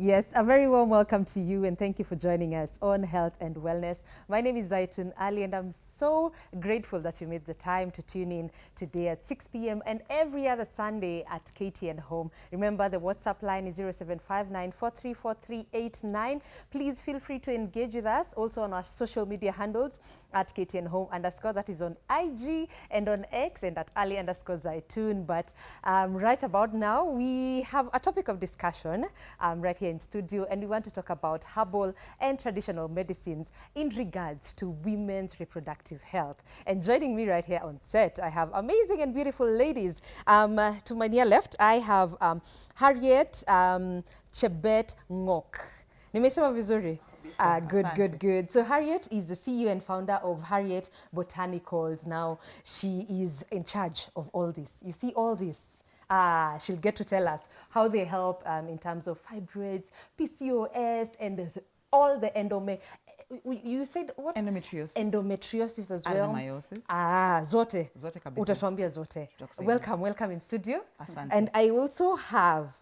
Yes, a very warm welcome to you and thank you for joining us on Health and Wellness. My name is Zaitun Ali and I'm so grateful that you made the time to tune in today at 6 p.m. and every other Sunday at KTN Home. Remember, the WhatsApp line is 0759434389. Please feel free to engage with us also on our social media handles at KTN Home _ that is on IG and on X and at Ali _ Zaitun. But right about now, we have a topic of discussion right here in studio, and we want to talk about herbal and traditional medicines in regards to women's reproductive health. And joining me right here on set, I have amazing and beautiful ladies. To my near left, I have Harriet Chebet Ngok. Nimesema vizuri? Good. So Harriet is the CEO and founder of Harriet Botanicals. Now, she is in charge of all this. You see all this? She'll get to tell us how they help in terms of fibroids, PCOS, and all the you said what? Endometriosis. Endometriosis as well. Adenomyosis. Zote. Zote kabisa. Utatuambia zote. Welcome in studio. Asante. And I also have,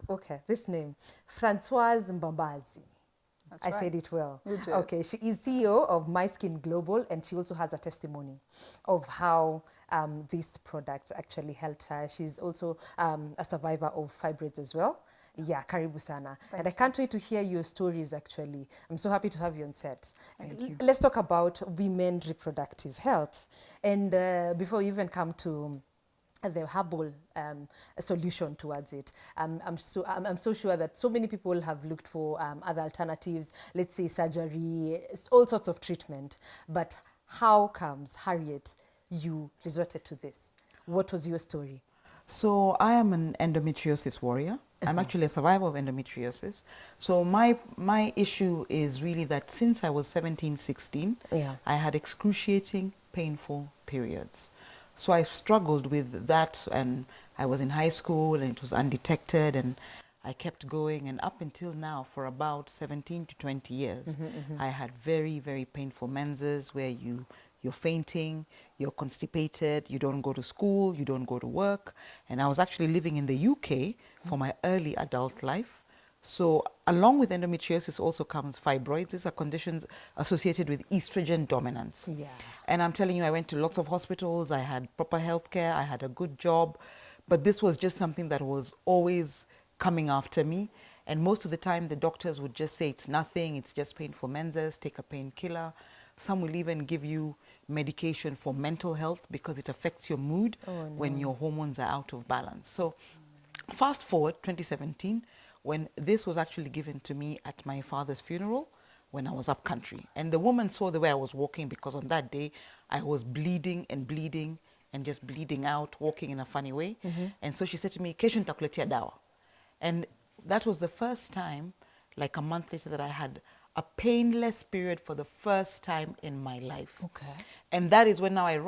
this name, Francoise Mbambazi. That's I right. said it well. You did. Okay, she is CEO of My Skin Global, and she also has a testimony of how these products actually helped her. She's also a survivor of fibroids as well. Yeah, karibu sana. And I can't wait to hear your stories, actually. I'm so happy to have you on set. Thank you. Let's talk about women reproductive health. And before we even come to the herbal solution towards it. I'm so sure that so many people have looked for other alternatives, let's say surgery, all sorts of treatment. But how comes, Harriet, you resorted to this? What was your story? So I am an endometriosis warrior. I'm actually a survivor of endometriosis. So my issue is really that since I was 17, 16, I had excruciating, painful periods. So I struggled with that, and I was in high school and it was undetected, and I kept going, and up until now, for about 17 to 20 years, I had very, very painful menses where you're fainting, you're constipated, you don't go to school, you don't go to work. And I was actually living in the UK for my early adult life. So along with endometriosis also comes fibroids. These are conditions associated with estrogen dominance. Yeah. And I'm telling you, I went to lots of hospitals, I had proper health care, I had a good job, but this was just something that was always coming after me. And most of the time the doctors would just say it's nothing, it's just painful menses, take a painkiller. Some will even give you medication for mental health because it affects your mood when your hormones are out of balance. So fast forward 2017, when this was actually given to me at my father's funeral when I was up country. And the woman saw the way I was walking, because on that day I was bleeding and just bleeding out, walking in a funny way. And so she said to me, "Kesho nitakuletea dawa." And that was the first time, like a month later, that I had a painless period for the first time in my life. Okay. And that is when now I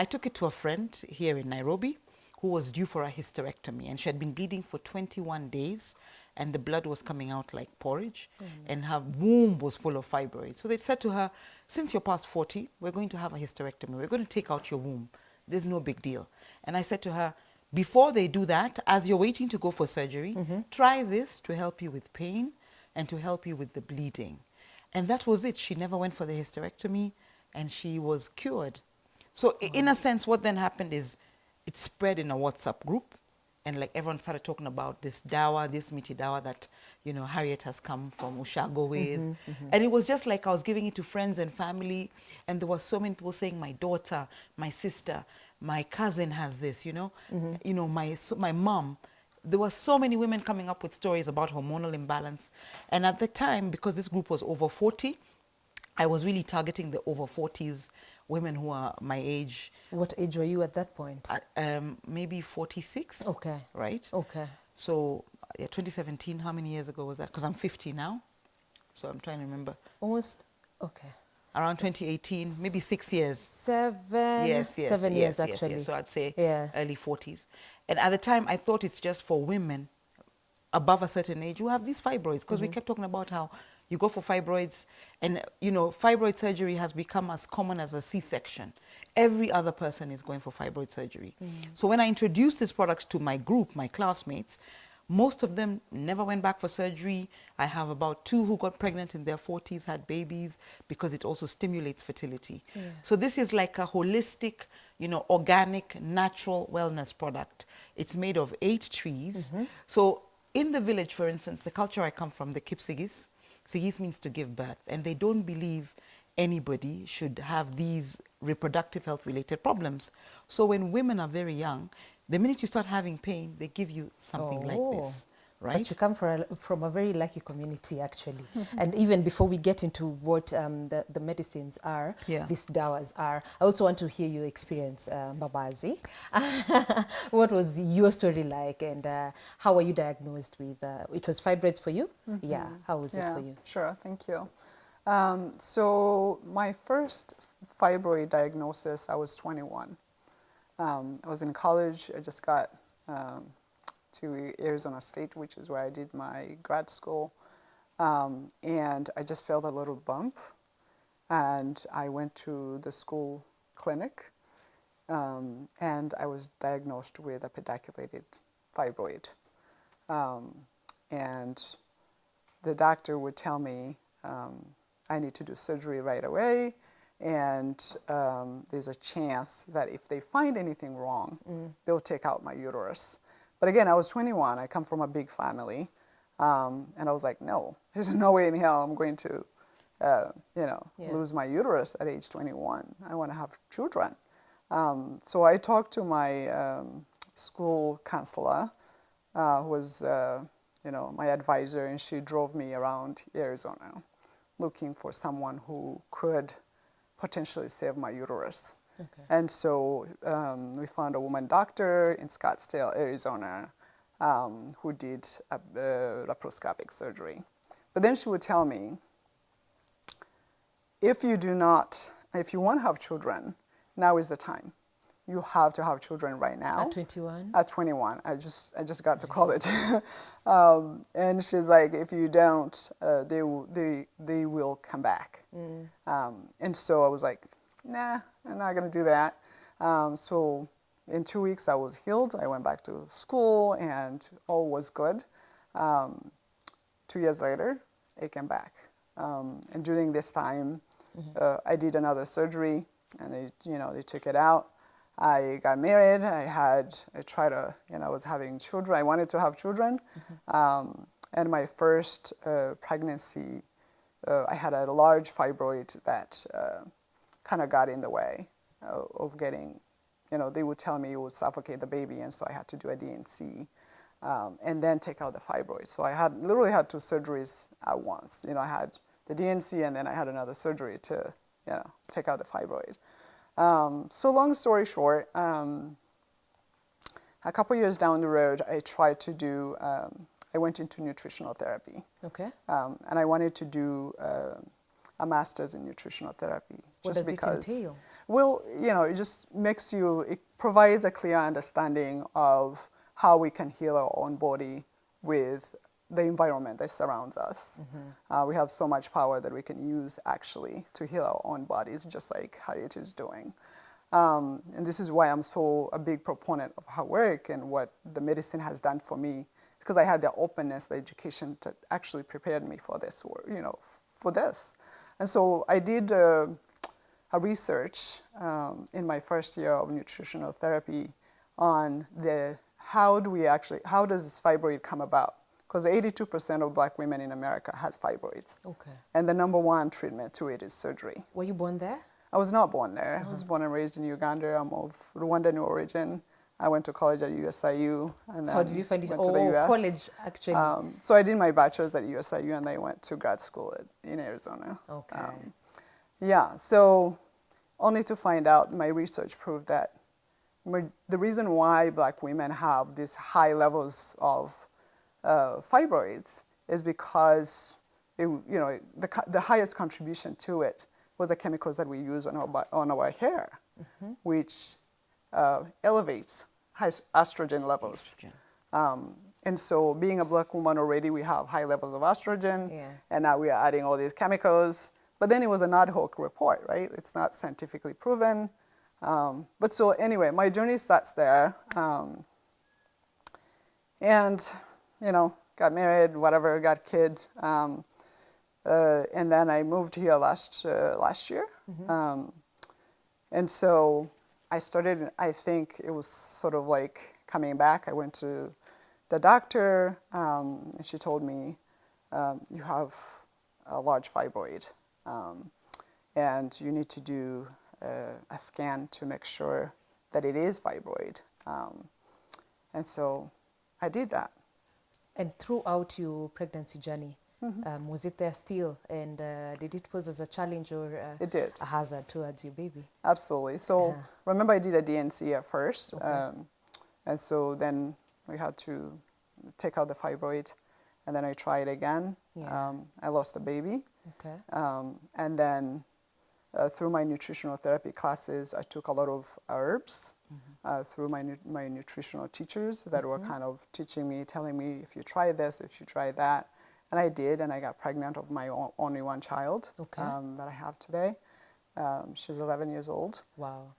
took it to a friend here in Nairobi who was due for a hysterectomy, and she had been bleeding for 21 days and the blood was coming out like porridge, and her womb was full of fibroids. So they said to her, "Since you're past 40, we're going to have a hysterectomy. We're going to take out your womb. There's no big deal." And I said to her, before they do that, as you're waiting to go for surgery, try this to help you with pain and to help you with the bleeding. And that was it. She never went for the hysterectomy and she was cured. So in a sense, what then happened is it spread in a WhatsApp group, and like everyone started talking about this dawa, this miti dawa that, you know, Harriet has come from Ushago with. And it was just like I was giving it to friends and family, and there were so many people saying, "My daughter, my sister, my cousin has this, you know, my mom." There were so many women coming up with stories about hormonal imbalance. And at the time, because this group was over 40, I was really targeting the over 40s, women who are my age. What age were you at that point? Maybe 46. Okay. Right? Okay. So, 2017, how many years ago was that? Because I'm 50 now. So I'm trying to remember. Almost, okay. Around 2018, maybe 6 years. 7 Yes, years, actually. Yes. So I'd say early 40s. And at the time, I thought it's just for women above a certain age who have these fibroids, because we kept talking about how you go for fibroids, and, you know, fibroid surgery has become as common as a C-section. Every other person is going for fibroid surgery. So when I introduced this product to my group, my classmates, Most of them never went back for surgery. I have about 2 who got pregnant in their 40s, had babies, because it also stimulates fertility. Yeah. So this is like a holistic, organic, natural wellness product. It's made of 8 trees. So in the village, for instance, the culture I come from, the Kipsigis, Sigis means to give birth, and they don't believe anybody should have these reproductive health related problems. So when women are very young, the minute you start having pain, they give you something like this, But right? you come from a very lucky community, actually. And even before we get into what the medicines are, Yeah. these dawas are, I also want to hear your experience, Mbabazi. What was your story like, and how were you diagnosed with, it was fibroids for you? Yeah, how was it for you? Sure, thank you. So my first fibroid diagnosis, I was 21. I was in college. I just got to Arizona State, which is where I did my grad school. And I just felt a little bump. And I went to the school clinic, and I was diagnosed with a pediculated fibroid. And the doctor would tell me I need to do surgery right away, and there's a chance that if they find anything wrong, they'll take out my uterus. But again, I was 21. I come from a big family, and I was like, no, there's no way in hell I'm going to, lose my uterus at age 21. I want to have children. So I talked to my school counselor, who was, my advisor, and she drove me around Arizona looking for someone who could potentially save my uterus. Okay. And so we found a woman doctor in Scottsdale, Arizona, who did a laparoscopic surgery. But then she would tell me, if you want to have children, now is the time. You have to have children right now. At 21? At 21. I just got to college. And she's like, if you don't, they will come back. And so I was like, nah, I'm not going to do that. So in 2 weeks I was healed. I went back to school and all was good. 2 years later, it came back. And during this time, I did another surgery, and they took it out. I got married. I was having children. I wanted to have children. And my first pregnancy, I had a large fibroid that kind of got in the way of getting, they would tell me it would suffocate the baby, and so I had to do a DNC and then take out the fibroid. So I literally had 2 surgeries at once. I had the DNC, and then I had another surgery to, take out the fibroid. So long story short, a couple years down the road, I tried to do, I went into nutritional therapy. Okay. And I wanted to do a master's in nutritional therapy. What does it entail? Well, it just it provides a clear understanding of how we can heal our own body with the environment that surrounds us. We have so much power that we can use actually to heal our own bodies, just like Harriet is doing. And this is why I'm so a big proponent of her work and what the medicine has done for me, because I had the openness, the education that actually prepared me for this, for this. And so I did a research in my first year of nutritional therapy on how does this fibroid come about? Because 82% of Black women in America has fibroids. Okay. And the number 1 treatment to it is surgery. Were you born there? I was not born there. I was born and raised in Uganda. I'm of Rwandan origin. I went to college at USIU. And How did you find it? Went to the US. College, actually. So I did my bachelor's at USIU, and I went to grad school in Arizona. Okay. So only to find out, my research proved that the reason why Black women have these high levels of fibroids is because the highest contribution to it was the chemicals that we use on our hair, which elevates high estrogen levels. And so being a Black woman already, we have high levels of estrogen, and now we are adding all these chemicals. But then it was an ad hoc report, right? It's not scientifically proven. But so anyway, my journey starts there. And you know, got married, whatever, got kid. And then I moved here last year. And so I started, I think it was sort of like coming back. I went to the doctor, and she told me, you have a large fibroid, and you need to do a scan to make sure that it is fibroid. And so I did that. And throughout your pregnancy journey, was it there still? And did it pose as a challenge or It did. a hazard towards your baby? Absolutely. So remember I did a DNC at first. Okay. And so then we had to take out the fibroid. And then I tried again. Yeah. I lost the baby. Okay. And then through my nutritional therapy classes, I took a lot of herbs through my nutritional teachers that were kind of teaching me, telling me, if you try this, if you try that. And I did, and I got pregnant of my only one child that I have today. She's 11 years old. Wow.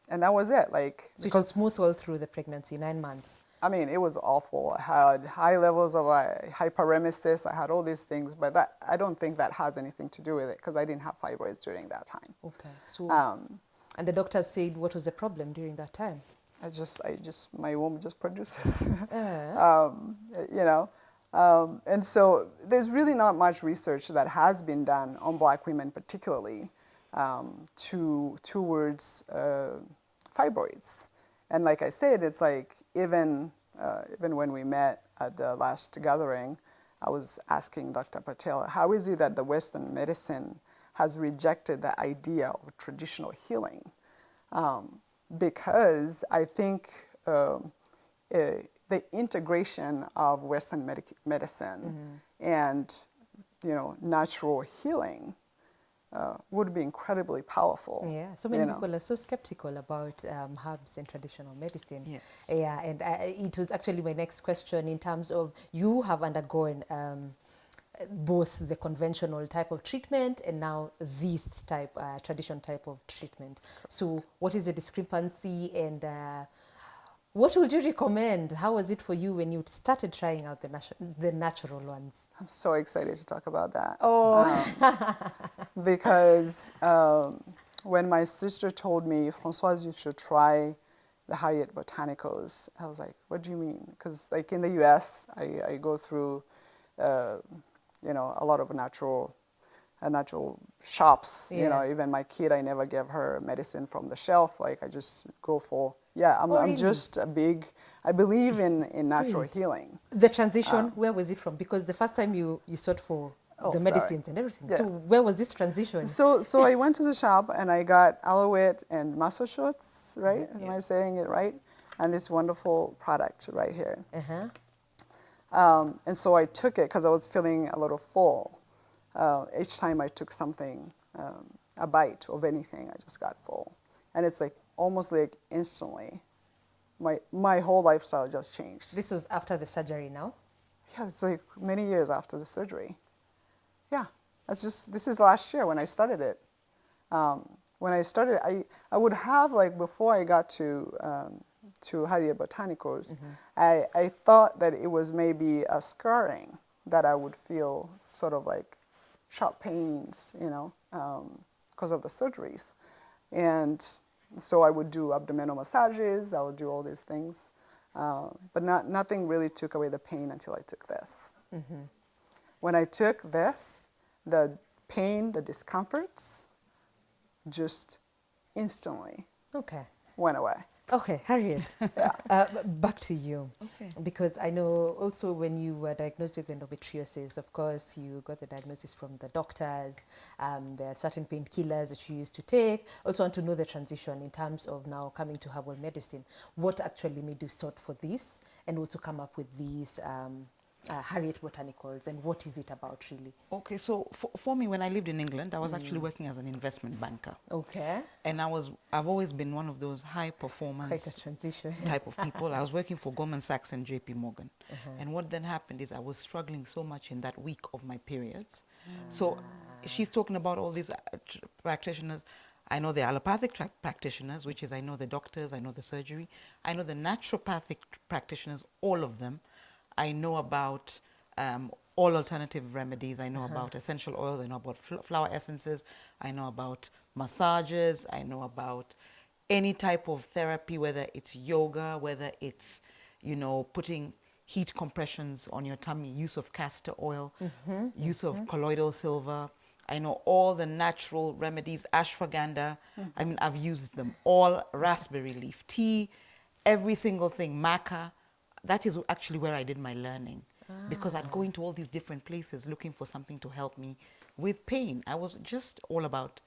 And that was it. Like, So it was smooth all through the pregnancy, 9 months. I mean, it was awful. I had high levels of hyperemesis. I had all these things, but that I don't think that has anything to do with it because I didn't have fibroids during that time. Okay. So, and the doctor said what was the problem during that time? My womb just produces, Uh, you know. And so there's really not much research that has been done on Black women particularly towards fibroids. And like I said, it's like even when we met at the last gathering, I was asking Dr. Patel, how is it that the Western medicine has rejected the idea of traditional healing? Because I think the integration of Western medicine and, you know, natural healing would be incredibly powerful. Yeah, so many people are so skeptical about herbs and traditional medicine. Yes. Yeah, and it was actually my next question in terms of you have undergone both the conventional type of treatment and now this type, traditional type of treatment. So what is the discrepancy and what would you recommend? How was it for you when you started trying out the natural ones? I'm so excited to talk about that. Oh. Because when my sister told me, Françoise, you should try the Harriet Botanicals, I was like, what do you mean? Because like in the US, I go through, you know, a lot of natural shops. Yeah. You know, even my kid, I never give her medicine from the shelf. Like I just go for, I'm really? just I believe in natural Right. healing. The transition, where was it from? Because the first time you sought for the medicines and everything. Yeah. So where was this transition? So I went to the shop and I got aloe and Massachusetts, right? Am I saying it right? And this wonderful product right here. And so I took it because I was feeling a little full. Each time I took something, a bite of anything, I just got full. And it's like almost like instantly, my whole lifestyle just changed. This was after the surgery now? Yeah, it's like many years after the surgery. Yeah, this is last year when I started it. When I started, I would have like before I got to Harriet Botanicals, I thought that it was maybe a scarring that I would feel sort of like sharp pains, you know, because of the surgeries. And so I would do abdominal massages, I would do all these things. But nothing really took away the pain until I took this. When I took this, the pain, the discomforts, just instantly went away. Okay, Harriet, back to you. Okay. Because I know also when you were diagnosed with endometriosis, of course, you got the diagnosis from the doctors. There are certain painkillers that you used to take. Also want to know the transition in terms of now coming to herbal medicine. What actually made you sort for this and also come up with these Harriet Botanicals, and what is it about really? Okay, so for me, when I lived in England, I was actually working as an investment banker. Okay. And I've always been one of those high performance Quite a transition. type of people. I was working for Goldman Sachs and JP Morgan. And what then happened is I was struggling so much in that week of my periods. So she's talking about all these practitioners. I know the allopathic practitioners, which is I know the doctors, I know the surgery. I know the naturopathic practitioners, all of them. I know about all alternative remedies. I know about essential oils. I know about flower essences. I know about massages. I know about any type of therapy, whether it's yoga, whether it's, you know, putting heat compressions on your tummy, use of castor oil, use of colloidal silver. I know all the natural remedies, ashwagandha. I mean, I've used them all, raspberry leaf tea, every single thing, maca. That is actually where I did my learning, because I'd go into all these different places looking for something to help me with pain. I was just all about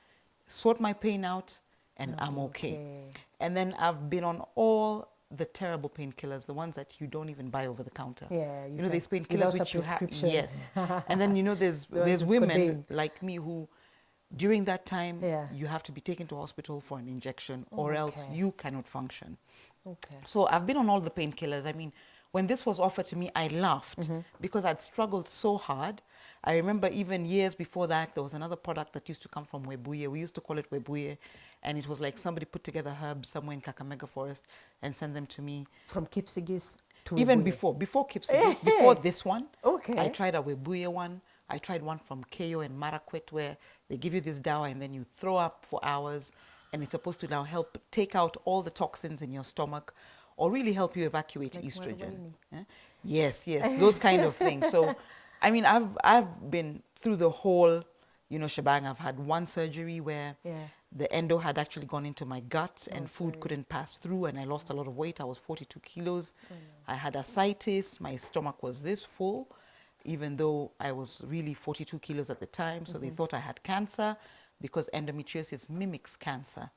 sort my pain out and I'm okay. And then I've been on all the terrible painkillers, the ones that you don't even buy over the counter. Yeah, you know, there's painkillers which you have. Yes. And then, you know, there's women codeine. like me who, during that time, Yeah. you have to be taken to hospital for an injection, or else you cannot function. Okay. So I've been on all the painkillers. I mean, when this was offered to me, I laughed because I'd struggled so hard. I remember even years before that, there was another product that used to come from Webuye. We used to call it Webuye. And it was like somebody put together herbs somewhere in Kakamega Forest and sent them to me. From Kipsigis to Even Webuye. before Kipsigis, before this one. Okay. I tried a Webuye one. I tried one from Keyo and Marakwet, where they give you this dawa and then you throw up for hours, and it's supposed to now help take out all the toxins in your stomach, or really help you evacuate Like estrogen. Yes, those kind of things. So, I mean, I've been through the whole, you know, shebang. I've had one surgery where the endo had actually gone into my gut and food couldn't pass through, and I lost a lot of weight. I was 42 kilos. I had ascites. My stomach was this full, even though I was really 42 kilos at the time. So they thought I had cancer, because endometriosis mimics cancer.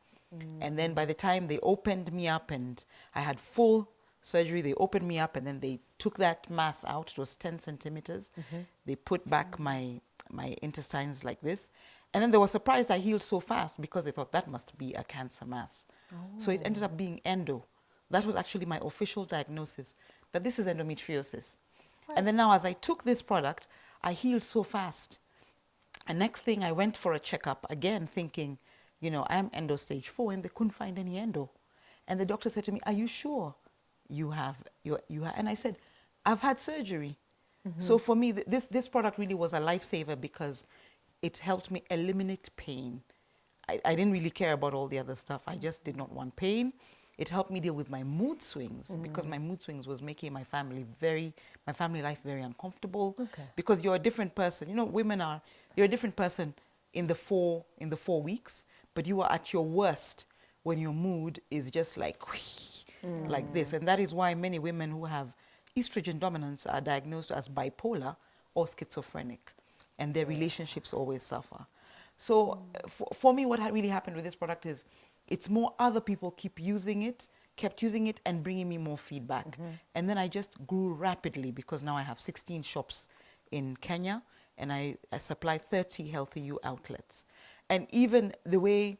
And then by the time they opened me up and I had full surgery, they opened me up and then they took that mass out. It was 10 centimeters. They put back my intestines like this. And then they were surprised I healed so fast, because they thought that must be a cancer mass. So it ended up being endo. That was actually my official diagnosis, that this is endometriosis. And then now, as I took this product, I healed so fast. And next thing, I went for a checkup again, thinking, you know, I'm endo stage 4, and they couldn't find any endo. And the doctor said to me, "Are you sure you have?" And I said, "I've had surgery." So for me, this product really was a lifesaver, because it helped me eliminate pain. I didn't really care about all the other stuff. I just did not want pain. It helped me deal with my mood swings, because my mood swings was making my family life very uncomfortable. Because you're a different person. You know, you're a different person in the 4 weeks, but you are at your worst when your mood is just like like this. And that is why many women who have estrogen dominance are diagnosed as bipolar or schizophrenic, and their relationships always suffer. So for me, what really happened with this product is, it's more other people kept using it and bringing me more feedback. And then I just grew rapidly, because now I have 16 shops in Kenya, and I supply 30 Healthy You outlets. And even the way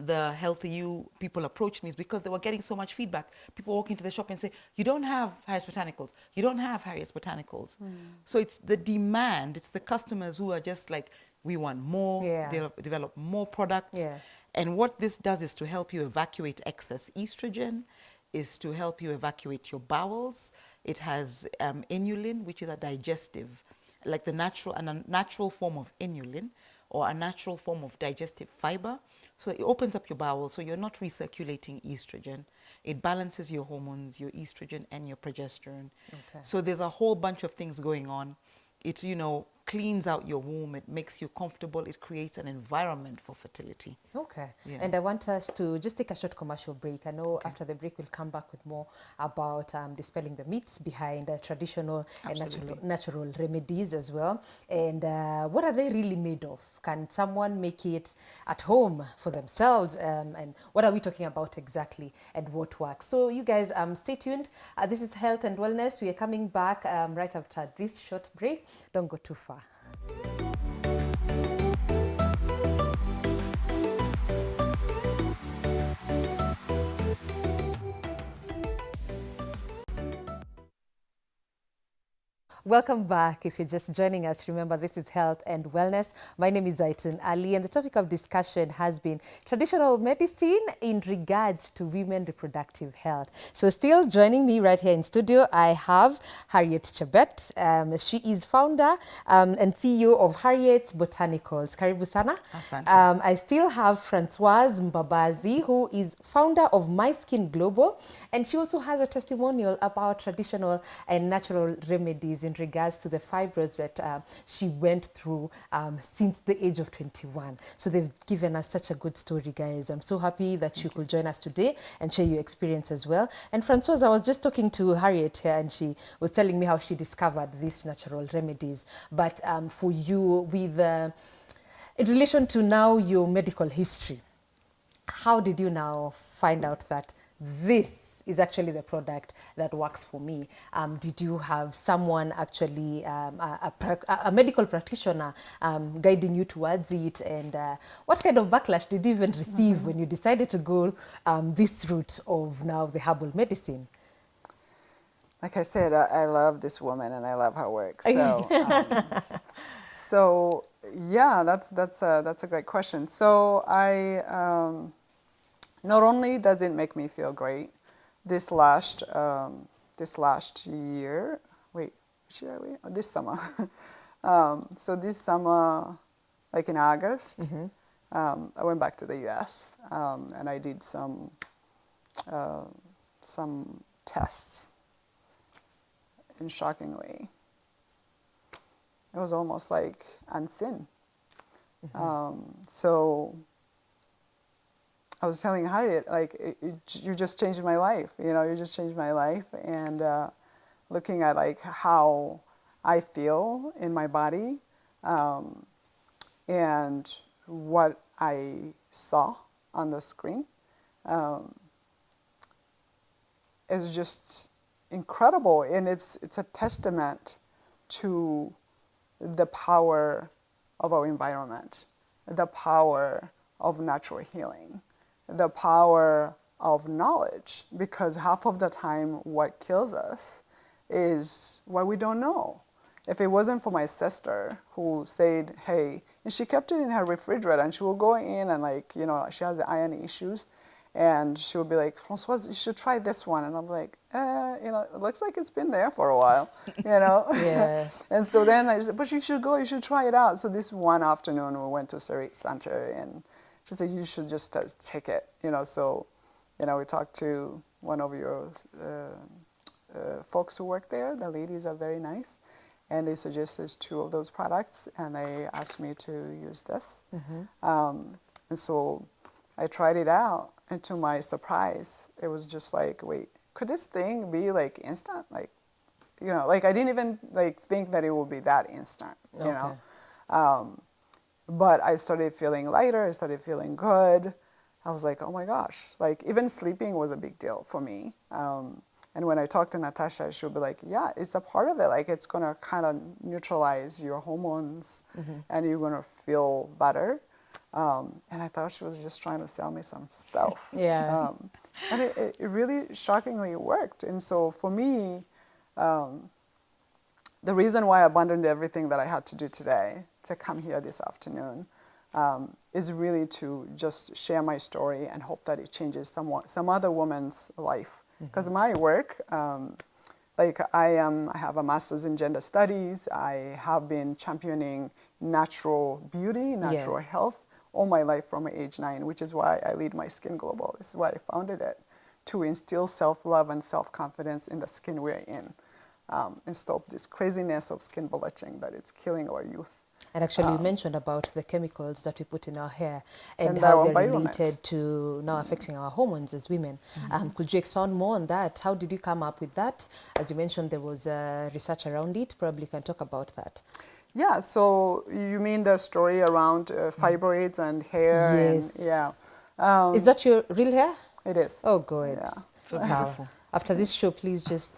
the Healthy You people approached me is because they were getting so much feedback. People walk into the shop and say, "You don't have Harriet's Botanicals. You don't have Harriet's Botanicals." So it's the demand, it's the customers who are just like, we want more, develop more products. And what this does is to help you evacuate excess estrogen, is to help you evacuate your bowels. It has inulin, which is a digestive, like a natural form of inulin, or a natural form of digestive fiber. So it opens up your bowels, so you're not recirculating estrogen. It balances your hormones, your estrogen and your progesterone. So there's a whole bunch of things going on. It, you know, cleans out your womb. It makes you comfortable. It creates an environment for fertility. Okay. And I want us to just take a short commercial break. I know after the break, we'll come back with more about dispelling the myths behind traditional and natural remedies as well. And what are they really made of? Can someone make it at home for themselves? And what are we talking about exactly, and what works? So you guys, stay tuned. This is Health and Wellness. We are coming back right after this short break. Don't go too far. Welcome back. If you're just joining us, remember this is Health and Wellness. My name is Zaitun Ali, and the topic of discussion has been traditional medicine in regards to women reproductive health. So still joining me right here in studio, I have Harriet Chebet. She is founder and CEO of Harriet's Botanicals. Karibu sana. Asante. I still have Francoise Mbabazi, who is founder of My Skin Global, and she also has a testimonial about traditional and natural remedies in regards to the fibroids that she went through since the age of 21. So they've given us such a good story, guys. I'm so happy that you could join us today and share your experience as well. And Francoise, I was just talking to Harriet here, and she was telling me how she discovered these natural remedies. But for you, with in relation to now your medical history, how did you now find out that this is actually the product that works for me? Did you have someone actually, a medical practitioner guiding you towards it? And what kind of backlash did you even receive when you decided to go this route of now the herbal medicine? Like I said, I love this woman and I love her work. So, yeah, that's a great question. So not only does it make me feel great, this last year, this summer. So this summer, like in August, I went back to the U.S. And I did some tests. And shockingly, it was almost like unseen. So I was telling Harriet, like, you just changed my life. You know, you just changed my life. And looking at like how I feel in my body, and what I saw on the screen, is just incredible. And it's a testament to the power of our environment, the power of natural healing, the power of knowledge, because half of the time what kills us is what we don't know. If it wasn't for my sister who said, hey, and she kept it in her refrigerator, and she will go in and, like, you know, she has the iron issues, and she would be like, Francoise, you should try this one. And I'm like, you know, it looks like it's been there for a while, you know? Yeah. And so then I said, but you should go, you should try it out. So this one afternoon we went to Surrey Center, and she said, you should just take it, you know? So, you know, we talked to one of your folks who work there. The ladies are very nice. And they suggested 2 of those products, and they asked me to use this. And so I tried it out, and to my surprise, it was just like, wait, could this thing be like instant? Like, you know, like I didn't even like think that it would be that instant, you know? But I started feeling lighter, I started feeling good. I was like, oh my gosh, like even sleeping was a big deal for me. And when I talked to Natasha, she'll be like, yeah, it's a part of it. Like, it's going to kind of neutralize your hormones, and you're going to feel better. And I thought she was just trying to sell me some stuff. Yeah. And it really shockingly worked. And so for me, the reason why I abandoned everything that I had to do today to come here this afternoon is really to just share my story and hope that it changes some other woman's life. Because my work, like I have a master's in gender studies. I have been championing natural beauty, natural health all my life from age 9, which is why I lead My Skin Global. This is why I founded it, to instill self-love and self-confidence in the skin we're in, and stop this craziness of skin bleaching that it's killing our youth. And actually, you mentioned about the chemicals that we put in our hair and our how they're environment. related to now affecting our hormones as women. Could you expound more on that? How did you come up with that? As you mentioned, there was research around it. Probably you can talk about that. Yeah, so you mean the story around fibroids and hair? Yes. And, Is that your real hair? it is. Oh, good. Yeah. So beautiful. After this show, please just,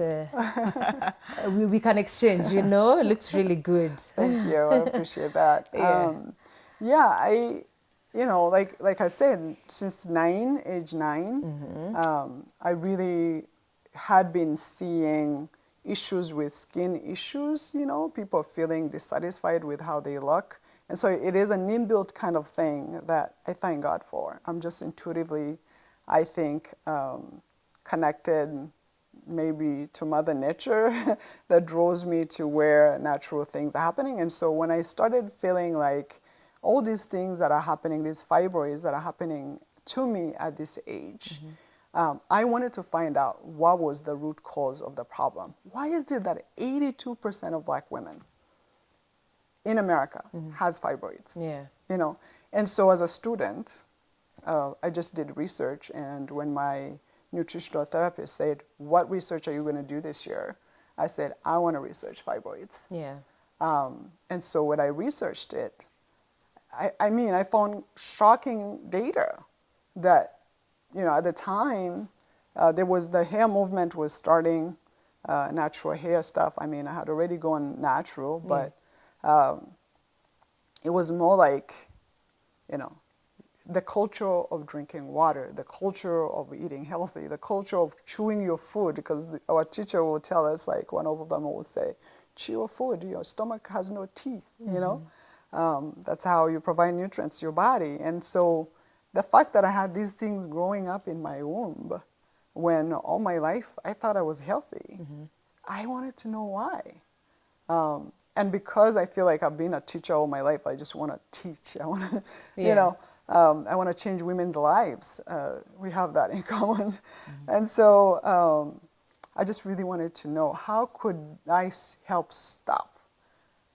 we can exchange, you know? It looks really good. Thank you. I appreciate that. I, you know, like I said, since age 9, I really had been seeing issues with skin issues, you know, people feeling dissatisfied with how they look. And so it is an inbuilt kind of thing that I thank God for. I'm just intuitively, I think, connected maybe to Mother Nature that draws me to where natural things are happening. And so when I started feeling like all these things that are happening, these fibroids that are happening to me at this age, I wanted to find out what was the root cause of the problem. Why is it that 82% of Black women in America has fibroids? Yeah. You know, and so as a student, I just did research, and when my nutritional therapist said, "What research are you going to do this year?" I said, "I want to research fibroids." Yeah. And so when I researched it, I mean, I found shocking data that, you know, at the time, there was the hair movement was starting, natural hair stuff. I mean, I had already gone natural, but it was more like, you know, the culture of drinking water, the culture of eating healthy, the culture of chewing your food, because our teacher will tell us, like one of them will say, chew your food, your stomach has no teeth, you know? That's how you provide nutrients to your body. And so the fact that I had these things growing up in my womb, when all my life I thought I was healthy, I wanted to know why. And because I feel like I've been a teacher all my life, I just want to teach. I want to, you know, I want to change women's lives. We have that in common. And so I just really wanted to know, how could I help stop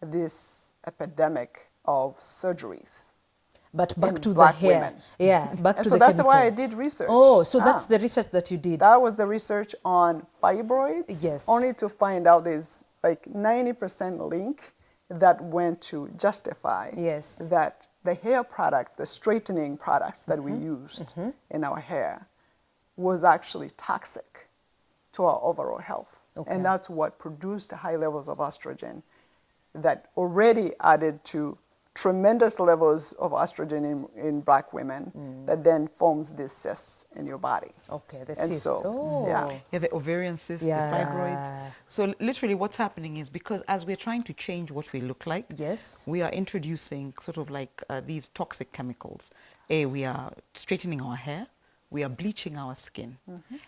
this epidemic of surgeries? But back to the Black hair. women. Yeah, back And to so the that's chemical. why I did research. Oh, so that's the research that you did. That was the research on fibroids. Yes. Only to find out there's like 90% link that went to justify Yes. that the hair products, the straightening products that we used in our hair was actually toxic to our overall health. Okay. And that's what produced high levels of estrogen that already added to tremendous levels of estrogen in Black women that then forms this cyst in your body. Okay, the And cyst. so, Oh. Yeah, the ovarian cysts, Yeah. the fibroids. So literally what's happening is, because as we're trying to change what we look like, Yes. we are introducing sort of like these toxic chemicals. We are straightening our hair, we are bleaching our skin.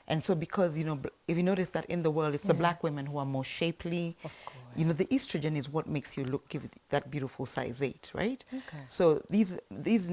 And so because, you know, if you notice that in the world, it's the Black women who are more shapely. Of course. You know, the estrogen is what makes you look, give it that beautiful size 8, right? Okay. So these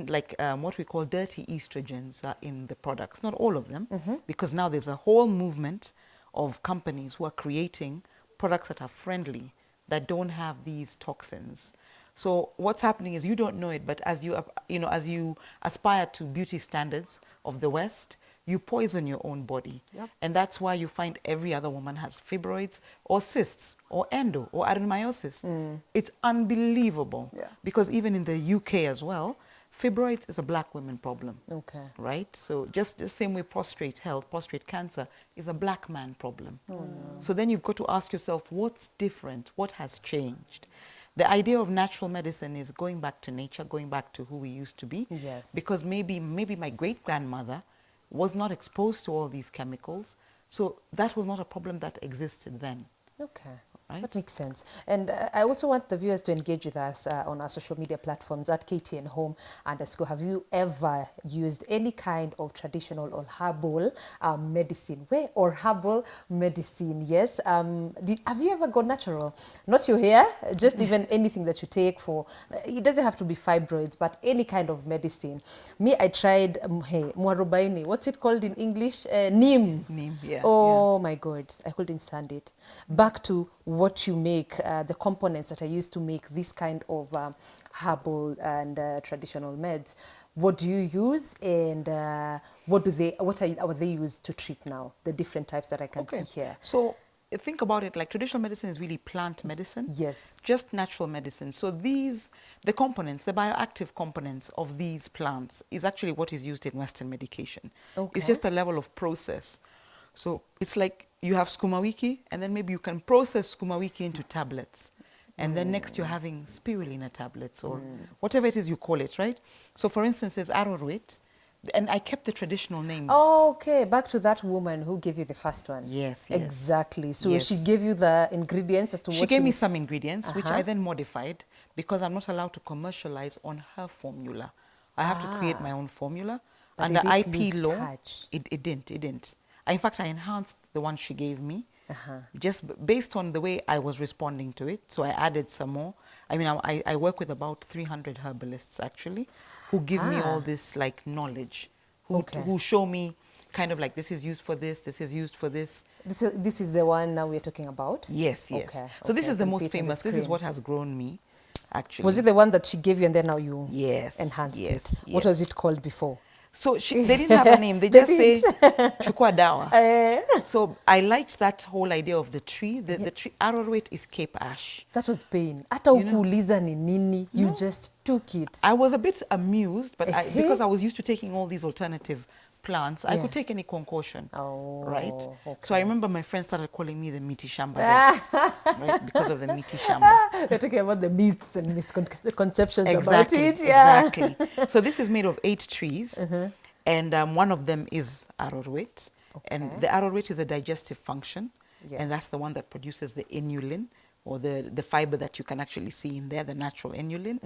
like what we call dirty estrogens are in the products. Not all of them, because now there's a whole movement of companies who are creating products that are friendly, that don't have these toxins. So what's happening is, you don't know it, but as you, as you aspire to beauty standards of the West, you poison your own body. Yep. And that's why you find every other woman has fibroids or cysts or endo or adenomyosis. It's unbelievable. Yeah. Because even in the UK as well, fibroids is a Black women problem. Okay. Right? So just the same way prostate health, prostate cancer is a Black man problem. Oh, no. So then you've got to ask yourself, what's different? What has changed? The idea of natural medicine is going back to nature, going back to who we used to be. Yes. Because maybe my great-grandmother was not exposed to all these chemicals, so that was not a problem that existed then. Okay. Right? That makes sense. And I also want the viewers to engage with us on our social media platforms at KTN Home _. Have you ever used any kind of traditional or herbal medicine? Or herbal medicine, yes. Have you ever gone natural? Not your hair, just even anything that you take for, it doesn't have to be fibroids, but any kind of medicine. Me, I tried, mwarobaini. What's it called in English? Neem. Neem, yeah. Oh my God, I couldn't stand it. Back to what you make, the components that are used to make this kind of herbal and traditional meds. What do you use, and what are they used to treat now? The different types that I can see here. So think about it, like traditional medicine is really plant medicine. Yes. Just natural medicine. So the components, the bioactive components of these plants is actually what is used in Western medication. Okay. It's just a level of process. So it's like you have skumawiki, and then maybe you can process skumawiki into tablets. And then next you're having spirulina tablets or whatever it is you call it, right? So for instance, there's arrowroot, And I kept the traditional names. Oh, okay. Back to that woman who gave you the first one. Yes, Exactly. So yes. she gave you the ingredients as to She what gave me would- some ingredients, which I then modified because I'm not allowed to commercialize on her formula. I have to create my own formula. But Under did it IP lose law, touch? it didn't. In fact, I enhanced the one she gave me just based on the way I was responding to it. So I added some more. I mean, I work with about 300 herbalists actually who give me all this like knowledge, who show me kind of like this is used for this is used for this. This is the one now we're talking about? Yes. Okay, So this okay, is I the can see most it on the famous. This is screen. what has grown me, actually. Was it the one that she gave you and then now you Yes, enhanced yes, it? What was yes. it called before? So they didn't have a name. They They just say chukwa dawa. Eh, So I liked that whole idea of the tree. The tree arrowroot is Cape Ash. that was pain. Hata You know. ukuuliza ni nini, you just took it. I was a bit amused, but because Eh. I was used to taking all these alternative plants, I Yeah. could take any concoction, Oh, right? okay. So I remember my friends started calling me the miti shamba, right? Because of the miti shamba. We're talking about the myths and misconceptions Exactly, about it. Yeah. exactly. So this is made of 8 trees, and one of them is arrowroot, and the arrowroot is a digestive function, Yeah. and that's the one that produces the inulin, or the fiber that you can actually see in there, the natural inulin.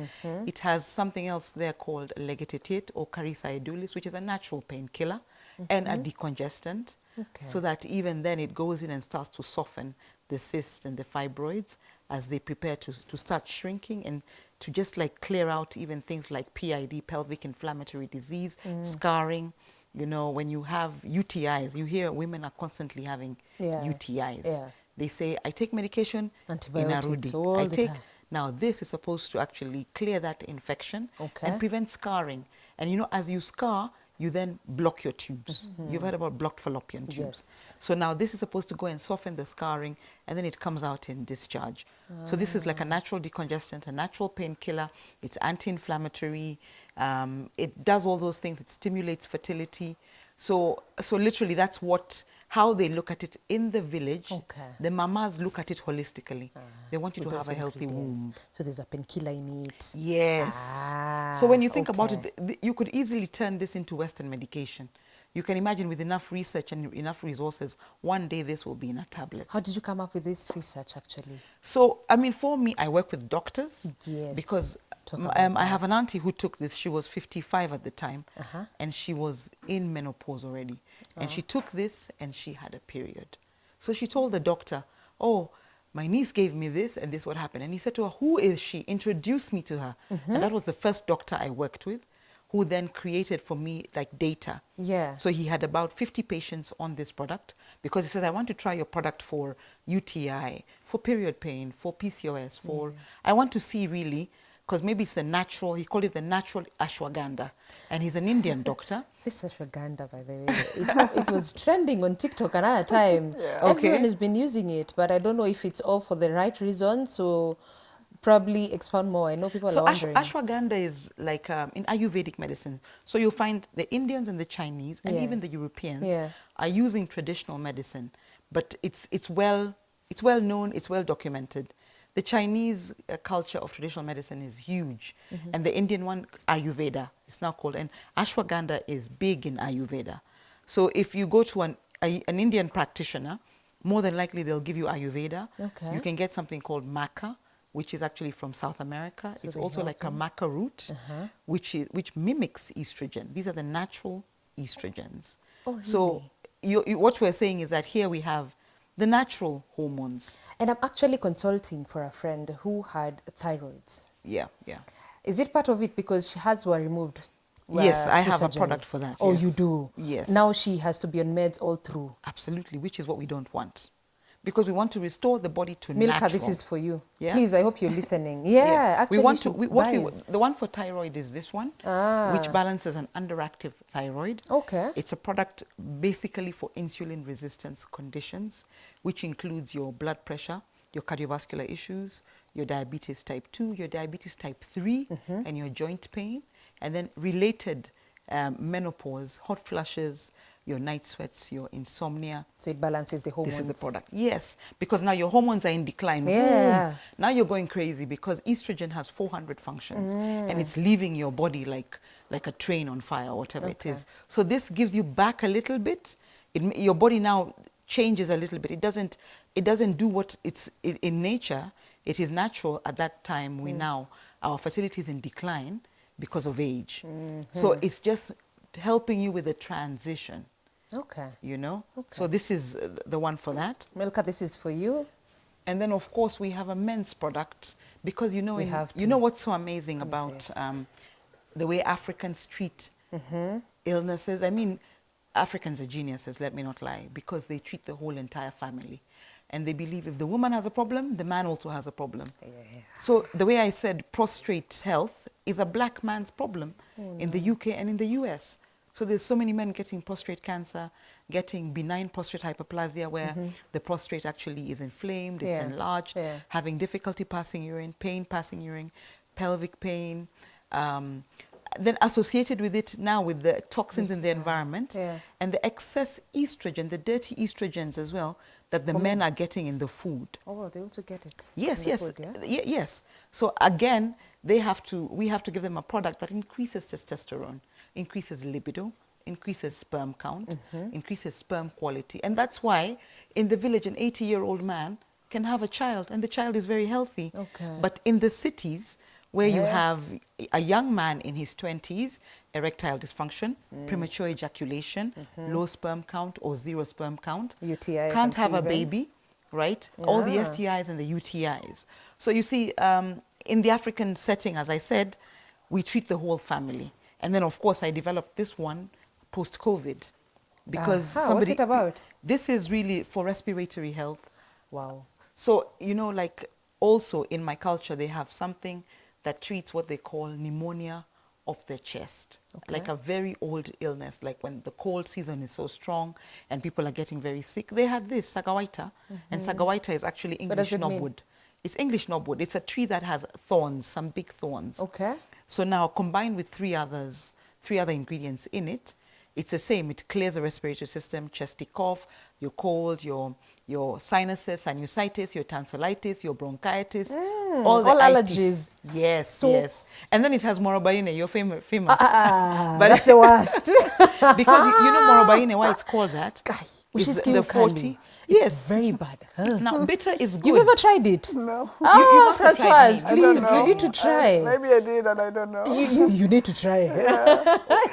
It has something else there called legetitiate or carissa edulis, which is a natural painkiller and a decongestant, so that even then it goes in and starts to soften the cysts and the fibroids as they prepare to start shrinking, and to just like clear out even things like PID, pelvic inflammatory disease, scarring. You know, when you have UTIs, you hear women are constantly having UTIs. Yeah. They say, I take medication in Antibiotics Arudi. all I the take time. Now this is supposed to actually clear that infection Okay. and prevent scarring. And you know, as you scar, you then block your tubes. You've heard about blocked fallopian tubes. Yes. So now this is supposed to go and soften the scarring, and then it comes out in discharge. So this is like a natural decongestant, a natural painkiller. It's anti-inflammatory. It does all those things. It stimulates fertility. So literally that's how they look at it in the village. Okay. The mamas look at it holistically. They want you With to have those a healthy ingredients. womb. So there's a painkiller in it. Yes. So when you think about okay. it, you could easily turn this into Western medication. You can imagine with enough research and enough resources, one day this will be in a tablet. How did you come up with this research actually? So, I mean, for me, I work with doctors. Yes. Because Talk about I have an auntie who took this. She was 55 at the time, Uh-huh. and she was in menopause already. And she took this, and she had a period. So she told the doctor, oh, my niece gave me this, and this what happened. And he said to her, who is she? Introduce me to her. And that was the first doctor I worked with, who then created for me like data. Yeah. So he had about 50 patients on this product, because he says, I want to try your product for UTI, for period pain, for PCOS, for, I want to see really, because maybe it's the natural, he called it the natural ashwagandha. And he's an Indian doctor. This ashwagandha, by the way, it was trending on TikTok another time. Okay. Everyone has been using it, but I don't know if it's all for the right reason. So probably expound more. I know people So are wondering. ashwagandha is like in Ayurvedic medicine. So you'll find the Indians and the Chinese and Yeah. even the Europeans Yeah. are using traditional medicine, but it's well known, it's well documented. The Chinese culture of traditional medicine is huge, and the Indian one, Ayurveda, it's now called, and ashwagandha is big in Ayurveda. So if you go to an Indian practitioner, more than likely they'll give you Ayurveda. Okay. You can get something called maca, which is actually from South America. So it's they also help like a maca root, which mimics estrogen. These are the natural estrogens. Oh, So what we're saying is that here we have the natural hormones. And I'm actually consulting for a friend who had thyroids. Yeah, yeah. Is it part of it because she has were removed? Yes, I through have a surgery? product for that, Oh, yes. you do? Yes. Now she has to be on meds all through. Absolutely, which is what we don't want. Because we want to restore the body to Milka, natural. this is for you. Yeah? Please, I hope you're listening. Yeah, actually, we want she to. The one for thyroid is this one, which balances an underactive thyroid. Okay. It's a product basically for insulin resistance conditions, which includes your blood pressure, your cardiovascular issues, your diabetes type 2, your diabetes type 3, and your joint pain, and then related menopause, hot flushes, your night sweats, your insomnia. So it balances the hormones. This is the product. Yes, because now your hormones are in decline. Yeah. Boom. Now you're going crazy because estrogen has 400 functions and it's leaving your body like a train on fire or whatever it is. So this gives you back a little bit. Your body now changes a little bit. It doesn't do what it's in nature. It is natural at that time. Our fertility is in decline because of age. So it's just helping you with the transition. Okay. You know? Okay. So this is the one for that. Milka, this is for you. And then, of course, we have a men's product because, you know, you know what's so amazing about the way Africans treat illnesses? I mean, Africans are geniuses, let me not lie, because they treat the whole entire family. And they believe if the woman has a problem, the man also has a problem. Yeah. So the way I said prostrate health is a black man's problem in the UK and in the US. So there's so many men getting prostate cancer, getting benign prostate hyperplasia where the prostate actually is inflamed, it's enlarged, having difficulty passing urine, pain passing urine, pelvic pain. Then associated with it now with the toxins in the environment and the excess estrogen, the dirty estrogens as well, that the men are getting in the food. Oh, they also get it. Yes, in the yes, food, yeah? yes. So again, we have to give them a product that increases testosterone, increases libido, increases sperm count, increases sperm quality. And that's why in the village, an 80-year-old man can have a child and the child is very healthy. Okay. But in the cities, where you have a young man in his 20s, erectile dysfunction, premature ejaculation, low sperm count or zero sperm count, UTI, can't have a baby, right? All the STIs and the UTIs. So you see, in the African setting, as I said, we treat the whole family. And then, of course, I developed this one post-COVID. Because what's it about? This is really for respiratory health. Wow. So, you know, like also in my culture, they have something that treats what they call pneumonia of the chest, like a very old illness, like when the cold season is so strong and people are getting very sick. They had this, sagawaita, and sagawaita is actually English knobwood. It's English knobwood. It's a tree that has thorns, some big thorns. Okay. So now combined with three other ingredients in it, it's the same. It clears the respiratory system, chesty cough, your cold, your sinuses, sinusitis, your tonsillitis, your bronchitis, all allergies. Yes, so, yes. And then it has morobaine, your famous. But that's the worst. Because you know morobaine, why it's called that? Which is the 40. Yes. Very bad. Now, bitter is good. You've ever tried it? No. Oh, Francoise, please, you need to try. Maybe I did and I don't know. You need to try.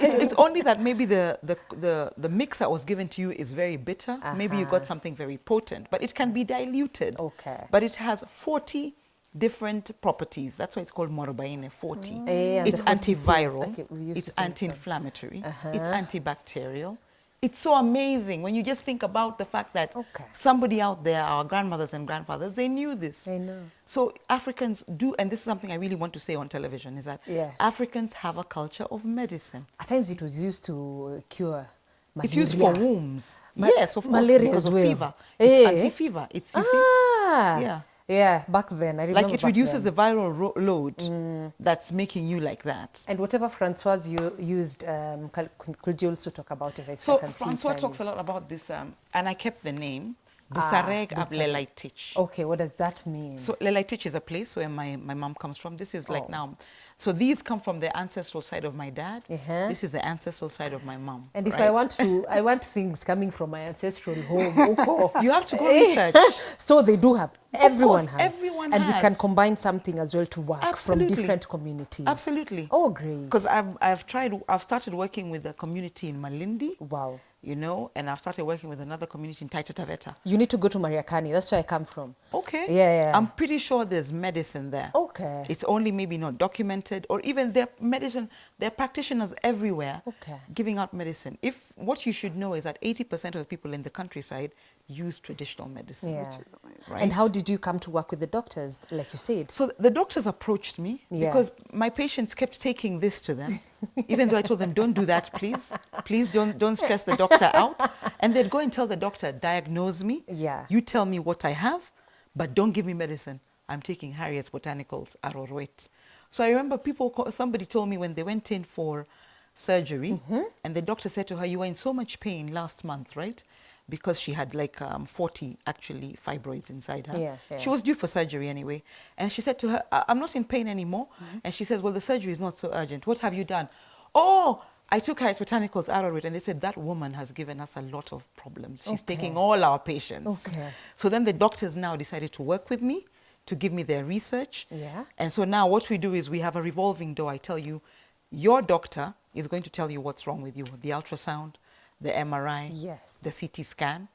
It's only that maybe the mix that was given to you is very bitter. Maybe you got something very potent, but it can be diluted. Okay. But it has 40 different properties. That's why it's called morobaine 40. It's antiviral, it's anti-inflammatory, it's antibacterial. It's so amazing when you just think about the fact that somebody out there, our grandmothers and grandfathers, they knew this. They know. So Africans do, and this is something I really want to say on television, is that Africans have a culture of medicine. At times it was used to cure malaria. It's used for wombs. Yes, of course, malaria because of fever. It's anti-fever. It's, you see? Yeah, back then, I remember. Like it reduces the viral load that's making you like that. And whatever Francoise used, could you also talk about it? So Francois talks a lot about this, and I kept the name, Busareg ab Lelaitich. Okay, what does that mean? So Lelaitich is a place where my mom comes from. This is like now. So these come from the ancestral side of my dad. This is the ancestral side of my mom. And if I want things coming from my ancestral home, you have to go research. So they do have. Everyone has. Everyone and has. We can combine something as well to work from different communities. Absolutely. Oh, great. Because I've started working with a community in Malindi. Wow. You know, and I've started working with another community in Taita Taveta. You need to go to Mariakani. That's where I come from. Okay. Yeah. I'm pretty sure there's medicine there. Okay. It's only maybe not documented, or even their medicine, there are practitioners everywhere giving out medicine. If what you should know is that 80% of the people in the countryside use traditional medicine. Yeah. Right? And how did you come to work with the doctors, like you said? So the doctors approached me because my patients kept taking this to them, even though I told them, don't do that, please. Please don't stress the doctor out. And they'd go and tell the doctor, diagnose me. Yeah. You tell me what I have, but don't give me medicine. I'm taking Harriet's Botanicals, Arorwet. So I remember somebody told me when they went in for surgery, and the doctor said to her, you were in so much pain last month, right? Because she had like 40 actually fibroids inside her. Yeah, yeah. She was due for surgery anyway. And she said to her, I'm not in pain anymore. And she says, well, the surgery is not so urgent. What have you done? Oh, I took her botanicals out of it. And they said, that woman has given us a lot of problems. She's Okay. taking all our patients. Okay. So then the doctors now decided to work with me, to give me their research. Yeah. And so now what we do is we have a revolving door. I tell you, your doctor is going to tell you what's wrong with you. The ultrasound, the MRI, Yes. the CT scan.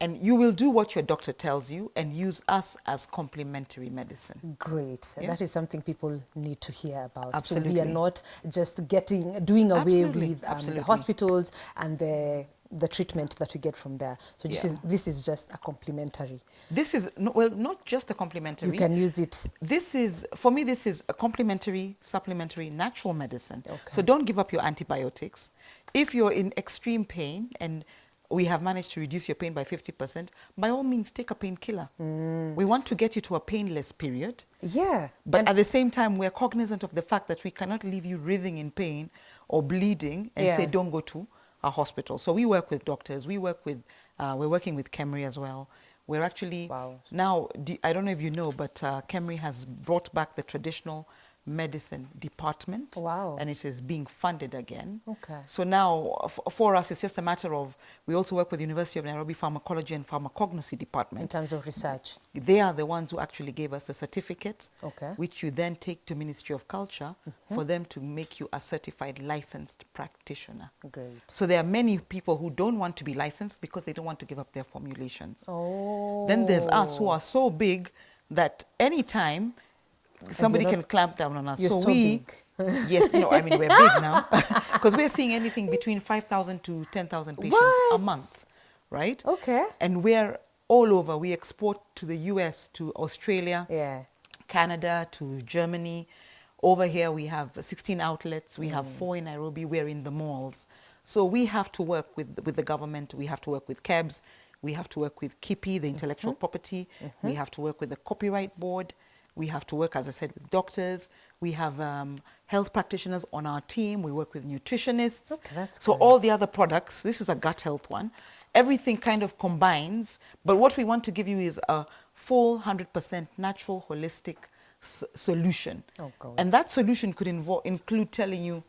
And you will do what your doctor tells you and use us as complementary medicine. Great. Yeah. That is something people need to hear about. So we Absolutely. are not just doing away Absolutely, with the absolutely. hospitals and the treatment that we get from there. So Yeah. this is just a complementary. This is, well, not just a complementary. You can use it. This is, for me, this is a complementary, supplementary, natural medicine. Okay. So don't give up your antibiotics. If you're in extreme pain and we have managed to reduce your pain by 50%, by all means, take a painkiller. We want to get you to a painless period. Yeah. But And at the same time, we're cognizant of the fact that we cannot leave you writhing in pain or bleeding and say, Yeah. don't go to a hospital. So we work with doctors. We work with, we're working with KEMRI as well. We're actually, Wow. now, I don't know if you know, but KEMRI has brought back the traditional medicine department. Wow. And it is being funded again. Okay. So now, for us, it's just a matter of, we also work with the University of Nairobi Pharmacology and Pharmacognosy Department. in terms of research. They are the ones who actually gave us the certificate, Okay. which you then take to Ministry of Culture for them to make you a certified licensed practitioner. Great. So there are many people who don't want to be licensed because they don't want to give up their formulations. Oh. Then there's us who are so big that anytime somebody you're can not- clamp down on us. you're so we, big. yes, no, I mean, we're big now because we're seeing anything between 5,000 to 10,000 patients a What? month, right? Okay. And we're all over. We export to the US, to Australia, Yeah. Canada, to Germany. Over here, we have 16 outlets. We have 4 in Nairobi. We're in the malls. So we have to work with the government. We have to work with KEBS. We have to work with KIPI, the intellectual property. We have to work with the copyright board. We have to work, as I said, with doctors. We have health practitioners on our team. We work with nutritionists. Okay, that's so great. all the other products, this is a gut health one. Everything kind of combines. But what we want to give you is a full 100% natural, holistic solution. Oh, God. And that solution could include telling you,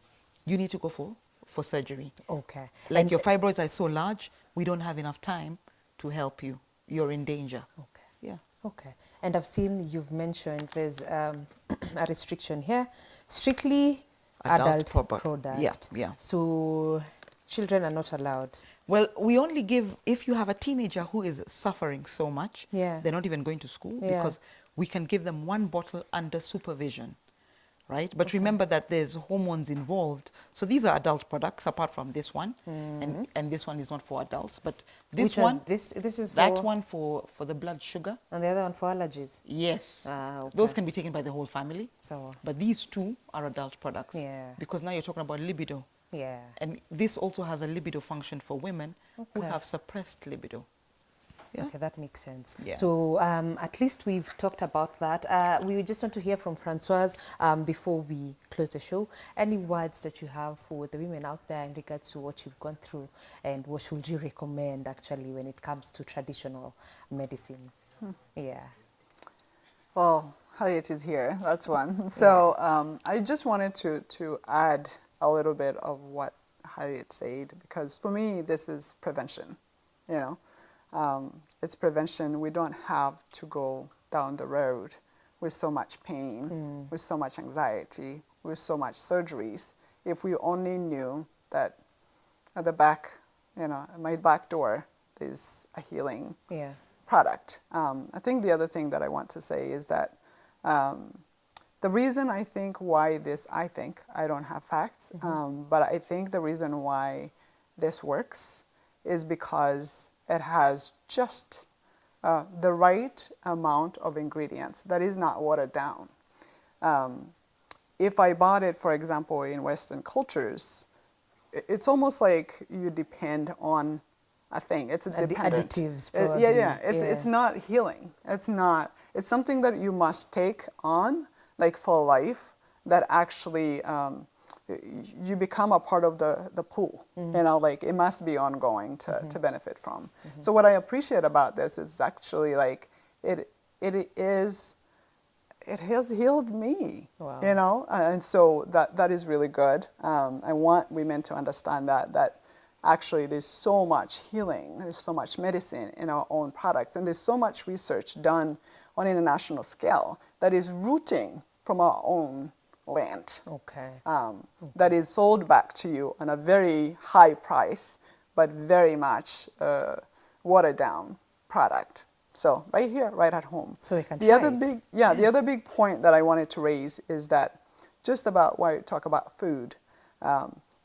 you need to go for surgery. Okay. Like And- your fibroids are so large, we don't have enough time to help you. You're in danger. Okay. Yeah. Okay. And I've seen you've mentioned there's a restriction here, strictly adult product. Yeah, yeah. So children are not allowed. Well, we only give, if you have a teenager who is suffering so much, Yeah. they're not even going to school Yeah. because we can give them 1 bottle under supervision, right? But remember that there's hormones involved. So these are adult products apart from this one. And this one is not for adults. But this Which one, This is for, that one for the blood sugar. and the other one for allergies. Yes. Ah, okay. Those can be taken by the whole family. So But these 2 are adult products. Yeah. Because now you're talking about libido. yeah. And this also has a libido function for women who Okay. have suppressed libido. Yeah. Okay, that makes sense. Yeah. So at least we've talked about that. We just want to hear from Francoise before we close the show. Any words that you have for the women out there in regards to what you've gone through, and what should you recommend actually when it comes to traditional medicine? Yeah. Well, Harriet is here. That's one. So I just wanted to add a little bit of what Harriet said, because for me, this is prevention. You know, it's prevention. We don't have to go down the road with so much pain, with so much anxiety, with so much surgeries. If we only knew that at the back, you know, at my back door, there's a healing Yeah. product. I think the other thing that I want to say is that the reason I think, I don't have facts, but I think the reason why this works is because it has just the right amount of ingredients that is not watered down. If I bought it, for example, in Western cultures, it's almost like you depend on a thing. It's dependent. Additives, Yeah, probably. yeah. It's not healing. It's not. It's something that you must take on, like for life, that actually you become a part of the pool. You know, like it must be ongoing to benefit from. So what I appreciate about this is actually like it has healed me. Wow. You know, and so that is really good. I want women to understand that actually there's so much healing, there's so much medicine in our own products, and there's so much research done on an international scale that is rooting from our own land. Okay. That is sold back to you on a very high price, but very much watered down product. So right here, right at home. So they can the try other it. big, yeah, the other big point that I wanted to raise is that just about why I talk about food,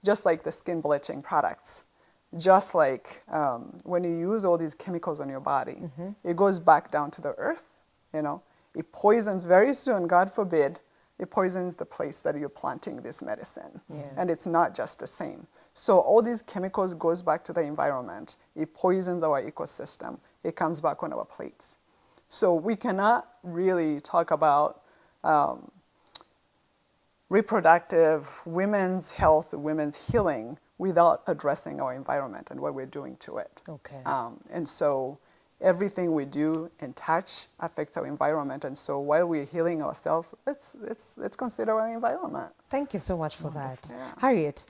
just like the skin bleaching products, just like when you use all these chemicals on your body, it goes back down to the earth. You know, it poisons very soon. God forbid, it poisons the place that you're planting this medicine, and it's not just the same. So all these chemicals goes back to the environment. It poisons our ecosystem. It comes back on our plates. So we cannot really talk about reproductive, women's health, women's healing without addressing our environment and what we're doing to it. Okay. And so everything we do and touch affects our environment. And so while we're healing ourselves, let's consider our environment. Thank you so much for that. Yeah. Harriet,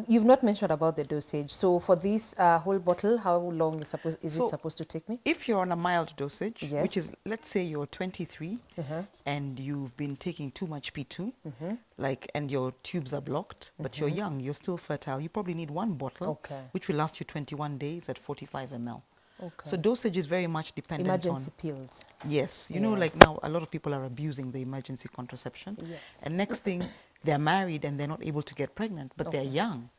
you've not mentioned about the dosage. So for this whole bottle, how long is it supposed to take me? If you're on a mild dosage, Yes. which is, let's say you're 23 and you've been taking too much P2, like, and your tubes are blocked, but you're young, you're still fertile, you probably need one bottle, which will last you 21 days at 45 ml. Okay. So dosage is very much dependent Emergency on... pills. Yes. You know, like now a lot of people are abusing the emergency contraception. Yes. And next thing, they're married and they're not able to get pregnant, but they're young.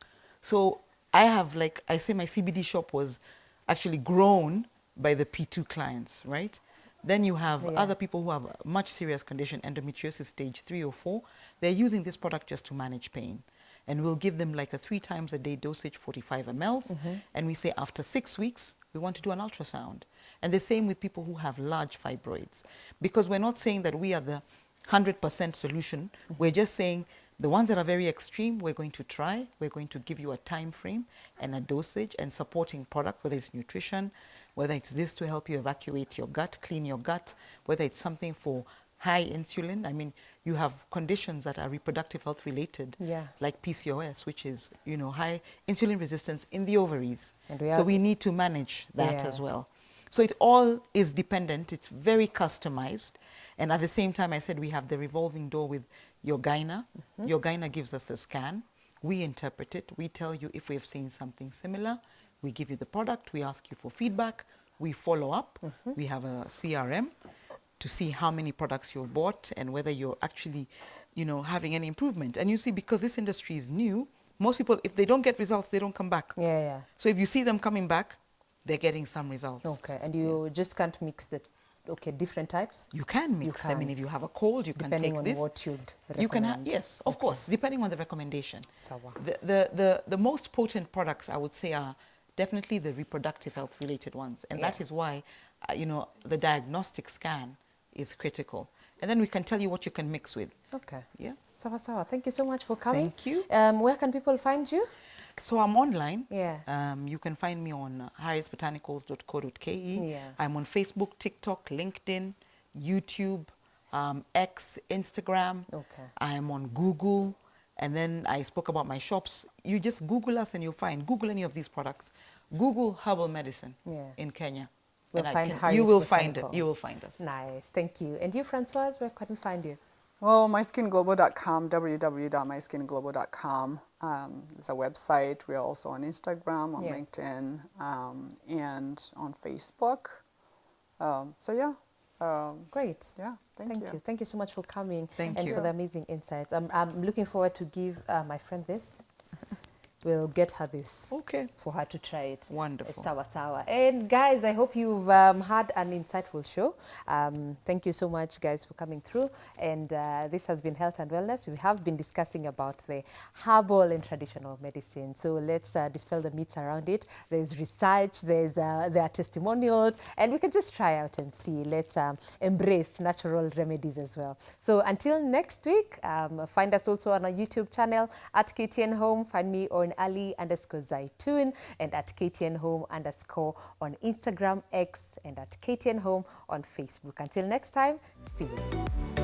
So I have, like, I say my CBD shop was actually grown by the P2 clients, right? Then you have other people who have a much serious condition, endometriosis stage 3 or 4. They're using this product just to manage pain. And we'll give them like a 3 times a day dosage, 45 mLs. And we say after 6 weeks, we want to do an ultrasound. And the same with people who have large fibroids. Because we're not saying that we are the 100% solution. We're just saying the ones that are very extreme, we're going to try. We're going to give you a time frame and a dosage and supporting product, whether it's nutrition, whether it's this to help you evacuate your gut, clean your gut, whether it's something for high insulin. I mean, you have conditions that are reproductive health related, like PCOS, which is, you know, high insulin resistance in the ovaries. So we need to manage that as well. So it all is dependent. It's very customized. And at the same time, I said we have the revolving door with your gyna. Your gyna gives us a scan. We interpret it. We tell you if we have seen something similar. We give you the product. We ask you for feedback. We follow up. We have a CRM to see how many products you've bought and whether you're actually, you know, having any improvement. And you see, because this industry is new, most people, if they don't get results, they don't come back. So if you see them coming back, they're getting some results. Okay, and you just can't mix the different types? You can mix. I mean, if you have a cold, you can take this. Depending on what you'd recommend. You can have, yes, of course, depending on the recommendation. Sawa. The most potent products, I would say, are definitely the reproductive health related ones. And that is why, you know, the diagnostic scan is critical. And then we can tell you what you can mix with. Okay. Yeah. Sawa sawa. Thank you so much for coming. Thank you. Where can people find you? So I'm online. Yeah. You can find me on harrisbotanicals.co.ke. Yeah. I'm on Facebook, TikTok, LinkedIn, YouTube, X, Instagram. Okay. I'm on Google. And then I spoke about my shops. You just Google us and you'll find. Google any of these products. Google herbal medicine in Kenya. We'll find you will find it. You will find us. Nice. Thank you. And you, Francoise, where can we find you? Well, myskinglobal.com, www.myskinglobal.com. It's a website. We are also on Instagram, on LinkedIn, and on Facebook. So yeah. Great. Yeah. Thank you. Thank you so much for coming. Thank and you. for the amazing insights. I'm looking forward to give my friend this. we'll get her this. Okay. For her to try it. Wonderful. Sawa sawa. And guys, I hope you've had an insightful show. Thank you so much, guys, for coming through. And this has been Health and Wellness. We have been discussing about the herbal and traditional medicine. So let's dispel the myths around it. There's research, there are testimonials, and we can just try out and see. Let's embrace natural remedies as well. So until next week, find us also on our YouTube channel at KTN Home. Find me on Ali_Zaitun and at KTN Home_ on Instagram, X, and at KTN Home on Facebook. Until next time, see you.